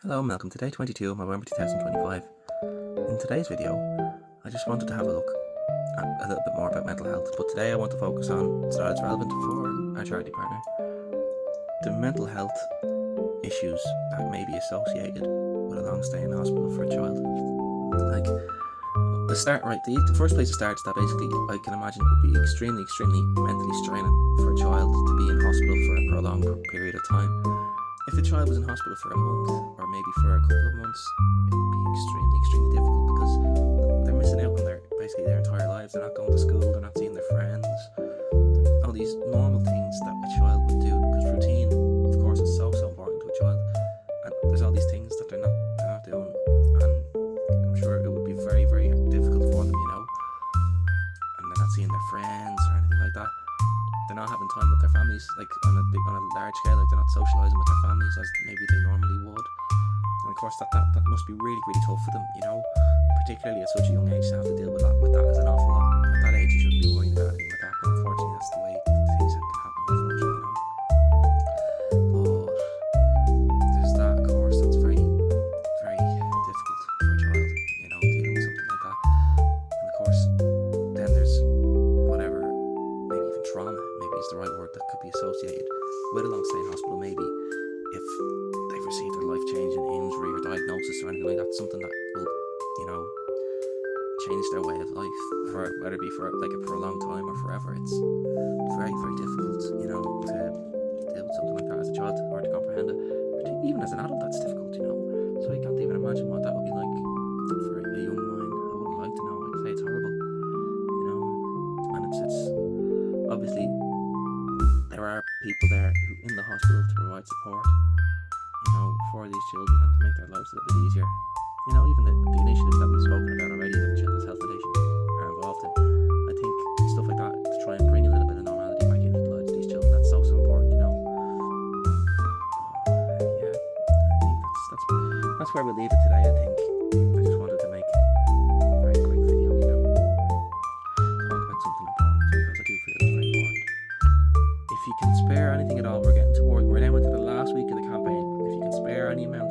Hello and welcome to Day 22 of Movember 2025. In today's video, I just wanted to have a look at a little bit more about mental health, but today I want to focus on, so that it's relevant for our charity partner, the mental health issues that may be associated with a long stay in hospital for a child. Like, the first place to start is that basically I can imagine it would be extremely mentally straining for a child to be in hospital for a prolonged period of time. If the child was in hospital for a month or maybe for a couple of months, it would be extremely difficult because they're missing out on their entire lives. They're not going to school, they're not seeing their friends, all these normal things that a child would do, because routine, of course, is so important to a child, and there's all these things that they're not doing, and I'm sure it would be very difficult for them, and they're not seeing their friends or anything like that. They're not having time with their families, like on a large scale, like they're not socialising with their families as maybe they normally would. And of course that must be really tough for them, particularly at such a young age to have to deal with that as an awful lot. At that age you shouldn't be worrying about anything like that, but unfortunately that's the way things can happen, unfortunately, But there's that, of course, that's very difficult for a child, dealing with something like that. And of course then there's whatever, maybe even trauma, maybe is the right word, that could be associated with a long stay in hospital. Maybe if they've received a life-changing injury or diagnosis or anything like that, something that will, change their way of life, for whether it be for like a prolonged time or forever. It's very difficult, to deal with something like that as a child, or to comprehend it. Even as an adult, that's difficult, So you can't even imagine what that would be like for a young mind. I wouldn't like to know. I'd say it's horrible, and it's obviously there are people there who in the hospital to provide support, for these children and to make their lives a little bit easier. Even the initiatives that we've spoken about already, that the Children's Health Foundation are involved in, I think stuff like that to try and bring a little bit of normality back into the lives of these children, that's so important, Yeah, I think that's where we'll leave it today. I think I just wanted to make a very quick video, talk about something important, because I do feel it's very important. If you can spare anything at all, we're now into the last week of the campaign. If you can spare any amount